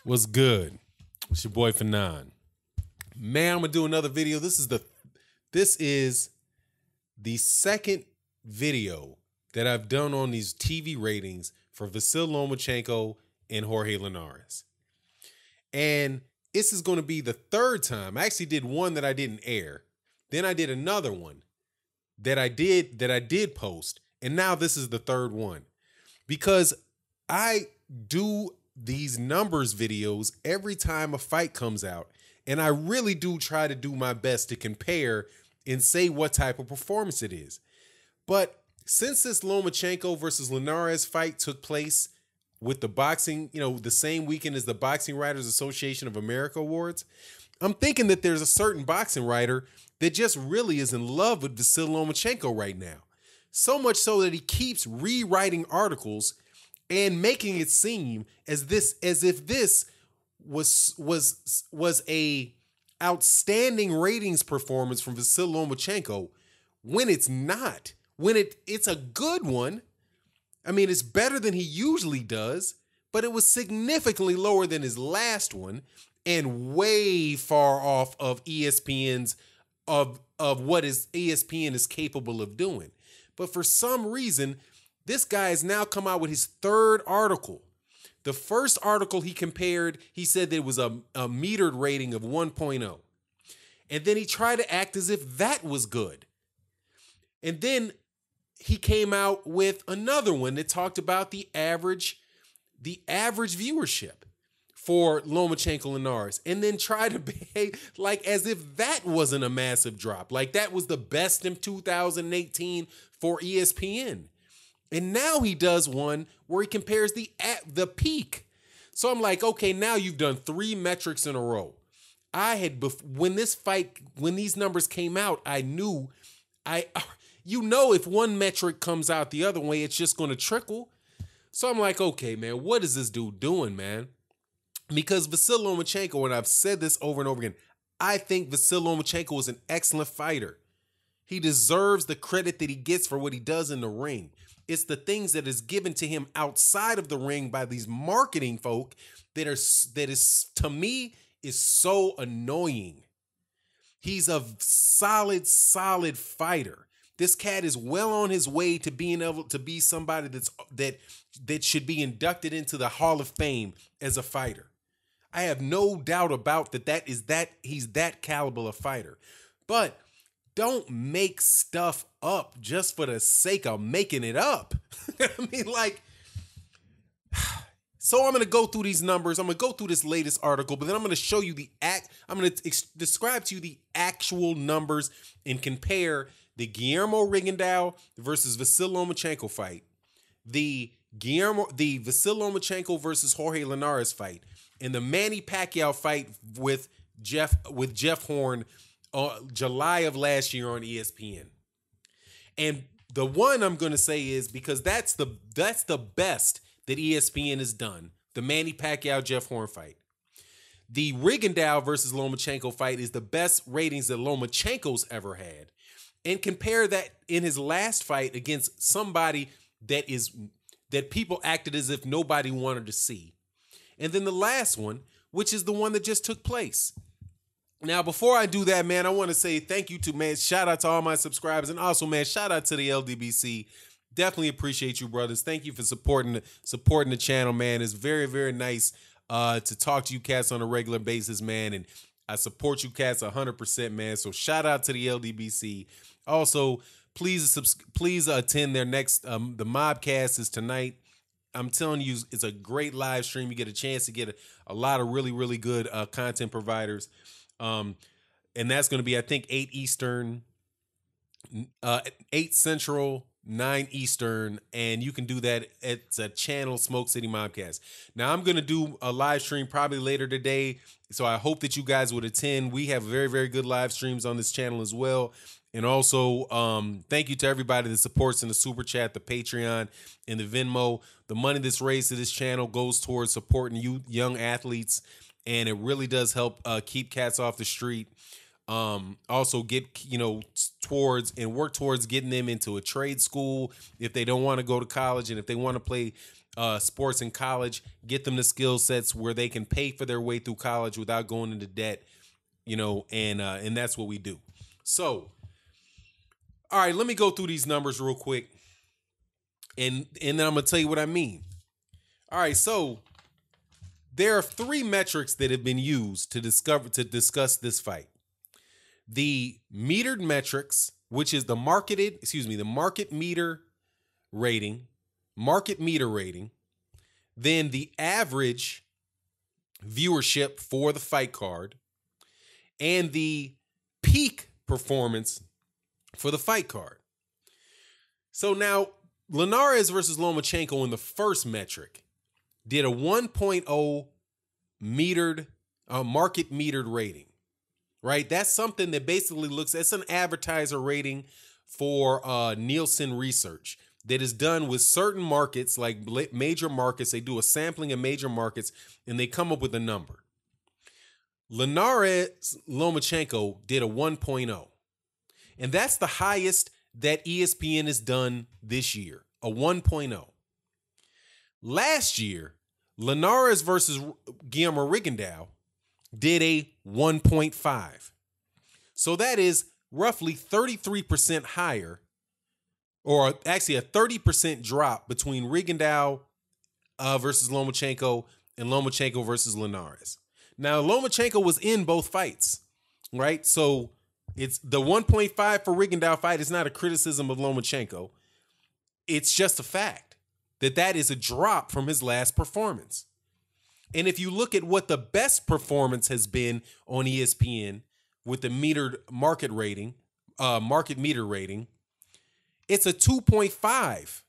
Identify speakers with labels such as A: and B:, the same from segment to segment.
A: What's good? It's your boy Fanon. Man, I'm gonna do another video. This is the second video that I've done on these TV ratings for Vasyl Lomachenko and Jorge Linares. And this is gonna be the third time. I actually did one that I didn't air. Then I did another one that I did post. And now this is the third one. Because I do these numbers videos every time a fight comes out, and I really do try to do my best to compare and say what type of performance it is. But since this Lomachenko versus Linares fight took place with the boxing, the same weekend as the Boxing Writers Association of America Awards, I'm thinking that there's a certain boxing writer that just really is in love with Vasyl Lomachenko right now. So much so that he keeps rewriting articles and making it seem as if this was a outstanding ratings performance from Vasyl Lomachenko, when it's not. When it's a good one. I mean, it's better than he usually does, but it was significantly lower than his last one and way far off of ESPN's of what ESPN is capable of doing. But for some reason, this guy has now come out with his third article. The first article he compared, he said there was a metered rating of 1.0. And then he tried to act as if that was good. And then he came out with another one that talked about the average viewership for Lomachenko Linares, and then tried to behave like as if that wasn't a massive drop, like that was the best in 2018 for ESPN. And now he does one where he compares the peak. So I'm like, okay, now you've done three metrics in a row. When these numbers came out, I knew, if one metric comes out the other way, it's just going to trickle. So I'm like, okay, man, what is this dude doing, man? Because Vasyl Lomachenko, and I've said this over and over again, I think Vasyl Lomachenko is an excellent fighter. He deserves the credit that he gets for what he does in the ring. It's the things that is given to him outside of the ring by these marketing folk that is to me is so annoying. He's a solid fighter. This cat is well on his way to being able to be somebody that should be inducted into the Hall of Fame as a fighter. I have no doubt about that he's that caliber of fighter. But don't make stuff up just for the sake of making it up. I mean, so I'm going to go through these numbers. I'm going to go through this latest article, but then I'm going to show you I'm going to describe to you the actual numbers and compare the Guillermo Rigondeaux versus Vasyl Lomachenko fight, the Vasyl Lomachenko versus Jorge Linares fight, and the Manny Pacquiao fight with Jeff Horn, July of last year on ESPN. And the one I'm going to say is because that's the best that ESPN has done, the Manny Pacquiao Jeff Horn fight. The Rigondeaux versus Lomachenko fight is the best ratings that Lomachenko's ever had. And compare that in his last fight against somebody that people acted as if nobody wanted to see. And then the last one, which is the one that just took place. Now, before I do that, man, I want to say thank you shout out to all my subscribers. And also, man, shout out to the LDBC. Definitely appreciate you, brothers. Thank you for supporting the channel, man. It's very, very nice to talk to you cats on a regular basis, man. And I support you cats 100%, man. So shout out to the LDBC. Also, please attend their next, the Mobcast is tonight. I'm telling you, it's a great live stream. You get a chance to get a lot of really, really good content providers. And that's going to be, I think, 8 Eastern, 8 Central, 9 Eastern, and you can do that at a channel, Smoke City Mobcast. Now, I'm going to do a live stream probably later today, so I hope that you guys would attend. We have very, very good live streams on this channel as well. And also, thank you to everybody that supports in the Super Chat, the Patreon, and the Venmo. The money that's raised to this channel goes towards supporting you young athletes, and it really does help keep cats off the street. Also get, work towards getting them into a trade school if they don't want to go to college, and if they want to play sports in college, get them the skill sets where they can pay for their way through college without going into debt, and that's what we do. So, all right, let me go through these numbers real quick, and then I'm gonna tell you what I mean. All right, so there are 3 metrics that have been used to discuss this fight. The metered metrics, which is the market meter rating, then the average viewership for the fight card, and the peak performance for the fight card. So now, Linares versus Lomachenko in the first metric did a 1.0 market metered rating, right? That's something that basically it's an advertiser rating for Nielsen research that is done with certain markets, like major markets. They do a sampling of major markets and they come up with a number. Linares Lomachenko did a 1.0, and that's the highest that ESPN has done this year, a 1.0. Last year, Linares versus Guillermo Rigondeaux did a 1.5. So that is roughly 33% higher, or actually a 30% drop between Rigondeaux versus Lomachenko and Lomachenko versus Linares. Now, Lomachenko was in both fights, right? So it's the 1.5 for Rigondeaux fight is not a criticism of Lomachenko. It's just a fact that is a drop from his last performance. And if you look at what the best performance has been on ESPN with the metered market meter rating, it's a 2.5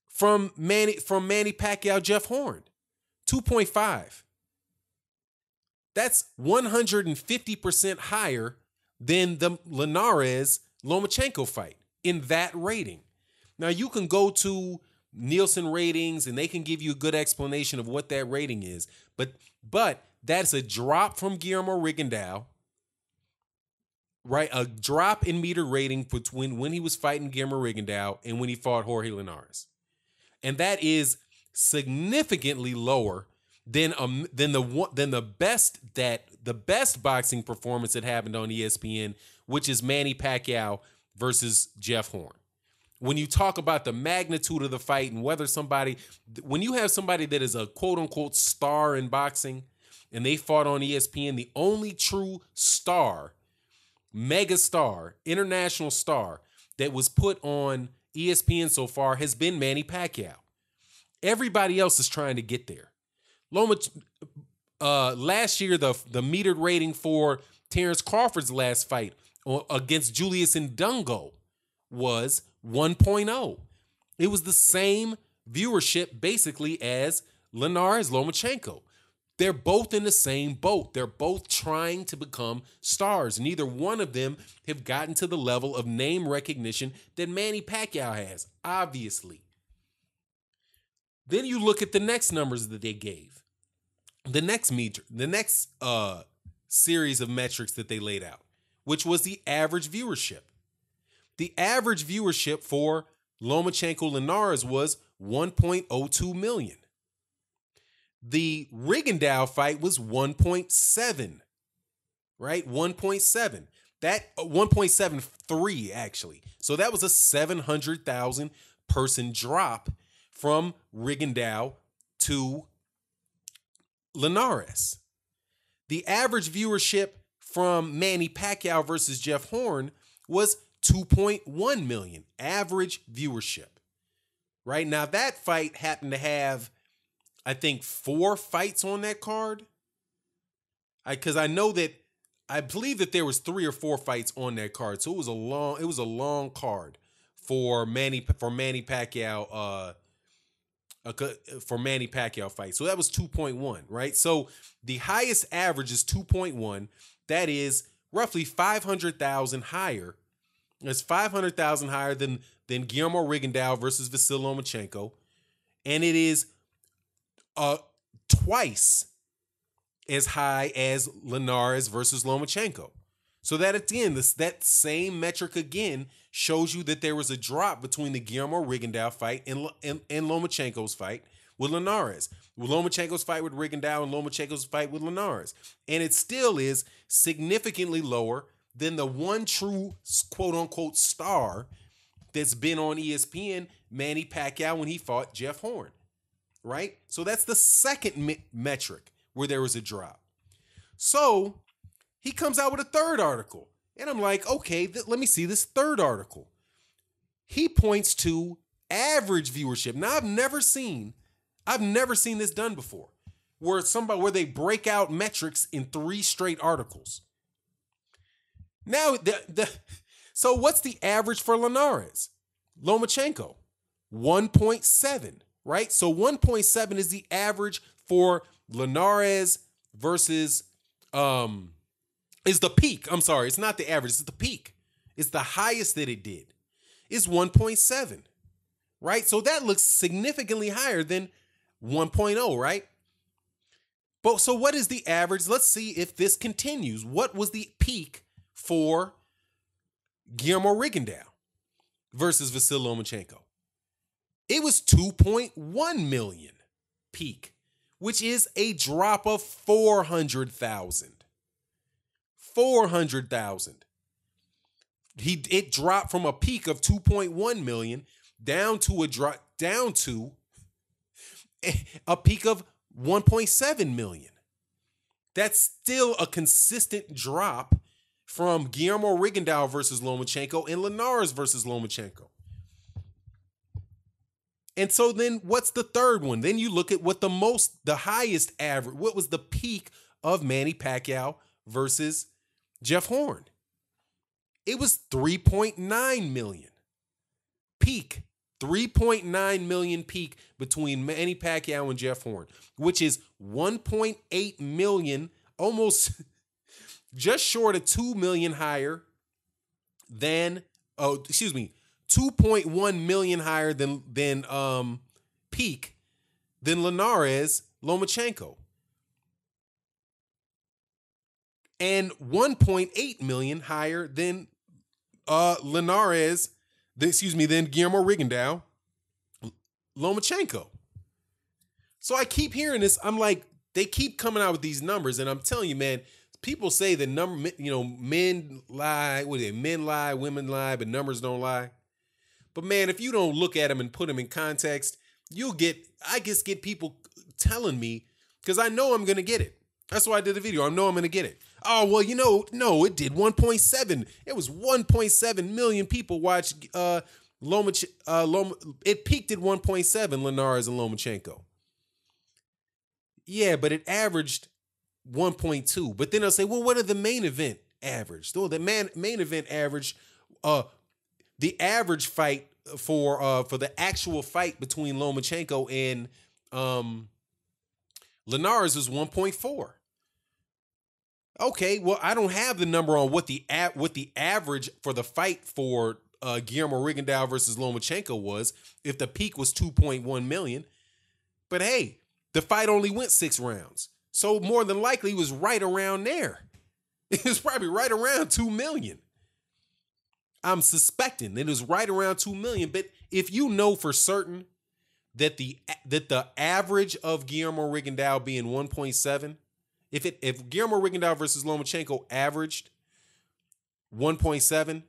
A: from Manny Pacquiao, Jeff Horn. 2.5. That's 150% higher than the Linares Lomachenko fight in that rating. Now, you can go to Nielsen ratings and they can give you a good explanation of what that rating is, but that's a drop from Guillermo Rigondeaux, right? A drop in meter rating between when he was fighting Guillermo Rigondeaux and when he fought Jorge Linares. And that is significantly lower than the best boxing performance that happened on ESPN, which is Manny Pacquiao versus Jeff Horn. When you talk about the magnitude of the fight and when you have somebody that is a quote unquote star in boxing and they fought on ESPN, the only true star, mega star, international star that was put on ESPN so far has been Manny Pacquiao. Everybody else is trying to get there. Last year, the metered rating for Terrence Crawford's last fight against Julius Ndungo was 1.0. It was the same viewership basically as Linares Lomachenko. They're both in the same boat. They're both trying to become stars. Neither one of them have gotten to the level of name recognition that Manny Pacquiao has, obviously. Then you look at the next numbers that they gave. The next series of metrics that they laid out, which was the average viewership. The average viewership for Lomachenko Linares was 1.02 million. The Rigondeaux fight was 1.7, right? 1.7. That 1.73 actually. So that was a 700,000 person drop from Rigondeaux to Linares. The average viewership from Manny Pacquiao versus Jeff Horn was 2.1 million average viewership. Right now, that fight happened to have, I think, 4 fights on that card. Because I believe that there was 3 or 4 fights on that card, so it was a long card for Manny Pacquiao. For Manny Pacquiao fight. So that was 2.1, right? So the highest average is 2.1. That is roughly 500,000 higher. It's 500,000 higher than Guillermo Rigondeaux versus Vasyl Lomachenko. And it is twice as high as Linares versus Lomachenko. So that again, that same metric again shows you that there was a drop between the Guillermo Rigondeaux fight and Lomachenko's fight with Linares. With Lomachenko's fight with Rigondeaux and Lomachenko's fight with Linares. And it still is significantly lower than the one true quote unquote star that's been on ESPN, Manny Pacquiao, when he fought Jeff Horn. Right? So that's the second metric where there was a drop. So he comes out with a third article. And I'm like, okay, let me see this third article. He points to average viewership. Now, I've never seen this done before, where they break out metrics in 3 straight articles. Now, so what's the average for Linares? Lomachenko, 1.7, right? So 1.7 is the average for Linares versus is the peak. I'm sorry, it's not the average, it's the peak. It's the highest that it did. It's 1.7, right? So that looks significantly higher than 1.0, right? But so what is the average? Let's see if this continues. What was the peak for Guillermo Rigondeaux versus Vasyl Lomachenko? It was 2.1 million peak, which is a drop of 400,000. 400,000. It dropped from a peak of 2.1 million down to a peak of 1.7 million. That's still a consistent drop from Guillermo Rigondeaux versus Lomachenko and Linares versus Lomachenko. And so then what's the third one? Then you look at what the highest average, what was the peak of Manny Pacquiao versus Jeff Horn? It was 3.9 million peak. 3.9 million peak between Manny Pacquiao and Jeff Horn, which is 1.8 million, almost just short of 2 million higher than, 2.1 million higher than peak than Linares Lomachenko. And 1.8 million higher than than Guillermo Rigondeaux Lomachenko. So I keep hearing this. I'm like, they keep coming out with these numbers, and I'm telling you, man, people say that men lie. Men lie, women lie, but numbers don't lie. But man, if you don't look at them and put them in context, I just get people telling me, because I know I'm gonna get it. That's why I did the video. I know I'm gonna get it. Oh, well, no, it did 1.7. It was 1.7 million people watched it peaked at 1.7, Linares and Lomachenko. Yeah, but it averaged 1.2. But then I'll say, well, what are the main event average? So the main event average, the average fight for the actual fight between Lomachenko and Linares was 1.4. Okay, well, I don't have the number on what the average for the fight for Guillermo Rigondeaux versus Lomachenko was, if the peak was 2.1 million. But hey, the fight only went 6 rounds. So more than likely, it was right around there. It was probably right around 2 million. I'm suspecting that it was right around 2 million. But if you know for certain that the average of Guillermo Rigondeaux being 1.7, if Guillermo Rigondeaux versus Lomachenko averaged 1.7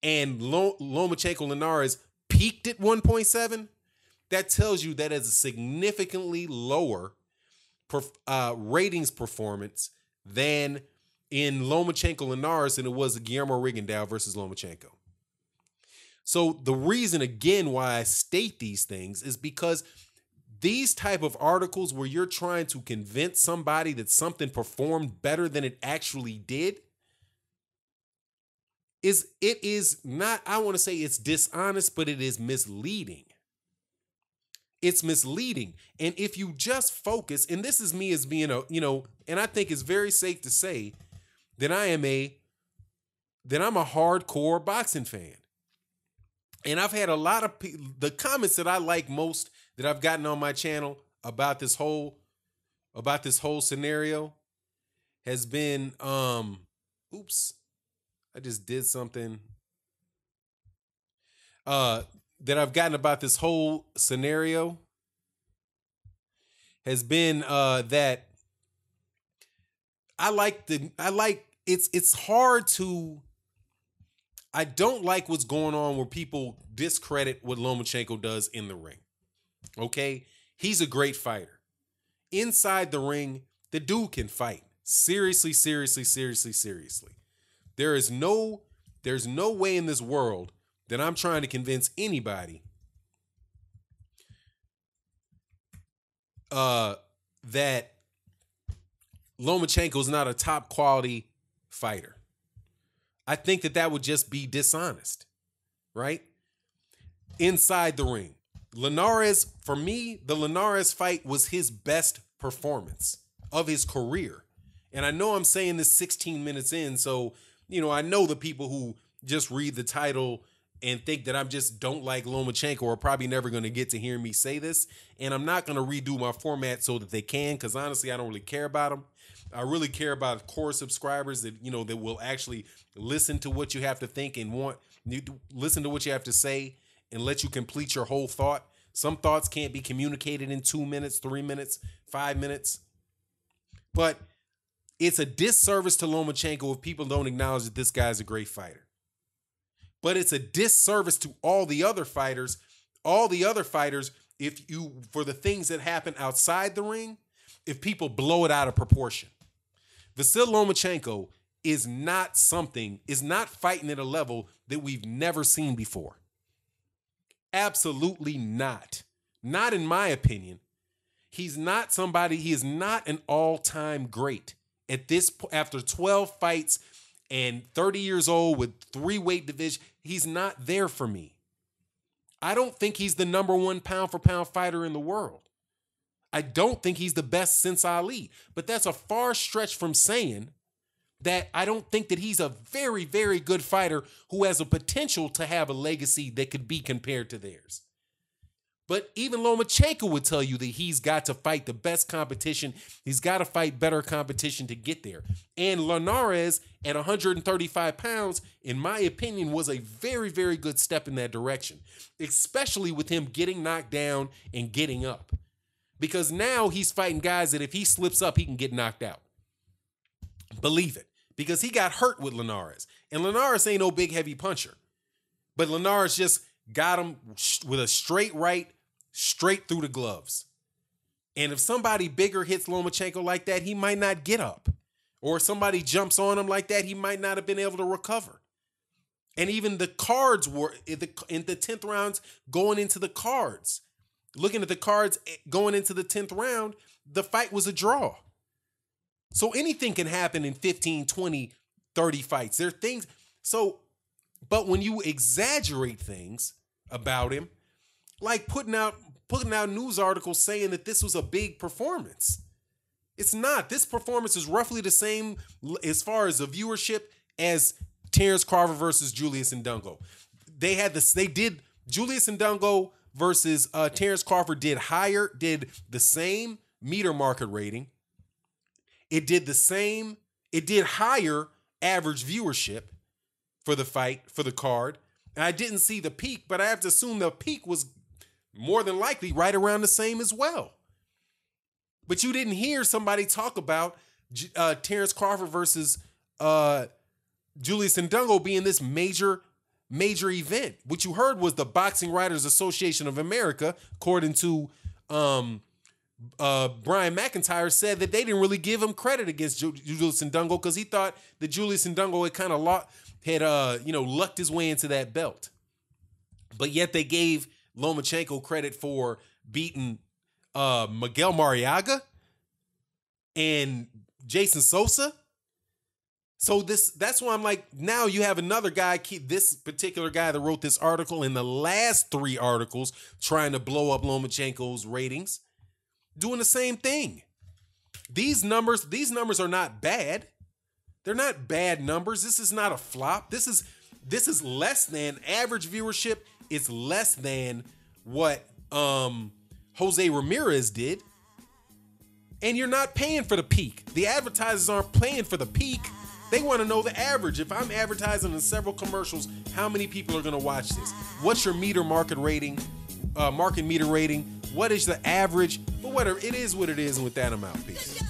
A: and Lomachenko Linares peaked at 1.7, that tells you that is a significantly lower ratings performance than in Lomachenko Linares than it was Guillermo Rigondeaux versus Lomachenko. So the reason, again, why I state these things is because these type of articles where you're trying to convince somebody that something performed better than it actually did, is not, I want to say it's dishonest, but it is misleading. It's misleading. And if you just focus, and this is me as being and I think it's very safe to say that I'm a hardcore boxing fan. And I've had a lot of the comments that I like most that I've gotten on my channel about this whole scenario has been Oops. I just did something that I've gotten about this whole scenario has been that it's hard to I don't like what's going on where people discredit what Lomachenko does in the ring. Okay? He's a great fighter. Inside the ring, the dude can fight. Seriously. There's no way in this world that I'm trying to convince anybody that Lomachenko is not a top quality fighter. I think that would just be dishonest, right? Inside the ring, Linares, for me, the Linares fight was his best performance of his career. And I know I'm saying this 16 minutes in, so, I know the people who just read the title and think that I just don't like Lomachenko are probably never going to get to hear me say this. And I'm not going to redo my format so that they can, because honestly, I don't really care about them. I really care about core subscribers that, that will actually listen to what you have to think and listen to what you have to say and let you complete your whole thought. Some thoughts can't be communicated in 2 minutes, 3 minutes, 5 minutes. But it's a disservice to Lomachenko if people don't acknowledge that this guy's a great fighter. But it's a disservice to all the other fighters, for the things that happen outside the ring, if people blow it out of proportion. Vasyl Lomachenko is not fighting at a level that we've never seen before. Absolutely not. Not in my opinion. He is not an all-time great. After 12 fights and 30 years old with 3 weight divisions, he's not there for me. I don't think he's the number 1 pound-for-pound fighter in the world. I don't think he's the best since Ali. But that's a far stretch from saying that I don't think that he's a very, very good fighter who has a potential to have a legacy that could be compared to theirs. But even Lomachenko would tell you that he's got to fight the best competition. He's got to fight better competition to get there. And Linares at 135 pounds, in my opinion, was a very, very good step in that direction, especially with him getting knocked down and getting up. Because now he's fighting guys that if he slips up, he can get knocked out. Believe it. Because he got hurt with Linares. And Linares ain't no big, heavy puncher. But Linares just got him with a straight right, straight through the gloves. And if somebody bigger hits Lomachenko like that, he might not get up. Or if somebody jumps on him like that, he might not have been able to recover. And even the cards were, in the 10th rounds, going into the cards. Looking at the cards going into the 10th round, the fight was a draw. So anything can happen in 15, 20, 30 fights. There are things. But when you exaggerate things about him, like putting out news articles saying that this was a big performance. It's not. This performance is roughly the same as far as the viewership as Terence Crawford versus Julius Ndungo. Julius Ndungo versus Terence Crawford did the same meter market rating. It did higher average viewership for the fight, for the card. And I didn't see the peak, but I have to assume the peak was more than likely right around the same as well. But you didn't hear somebody talk about Terence Crawford versus Julius Ndungo being this major event. What you heard was the Boxing Writers Association of America, according to Brian McIntyre, said that they didn't really give him credit against Julius Ndungo because he thought that Julius Ndungo had kind of lucked his way into that belt. But yet they gave Lomachenko credit for beating Miguel Mariaga and Jason Sosa. So that's why I'm like, now you have another guy, this particular guy that wrote this article in the last 3 articles trying to blow up Lomachenko's ratings, doing the same thing. These numbers are not bad. They're not bad numbers. This is not a flop. This is less than average viewership. It's less than what Jose Ramirez did. And you're not paying for the peak. The advertisers aren't paying for the peak. They want to know the average. If I'm advertising in several commercials, how many people are going to watch this? What's your market meter rating? What is the average? But whatever, it is what it is, and with that, I'm out. Peace.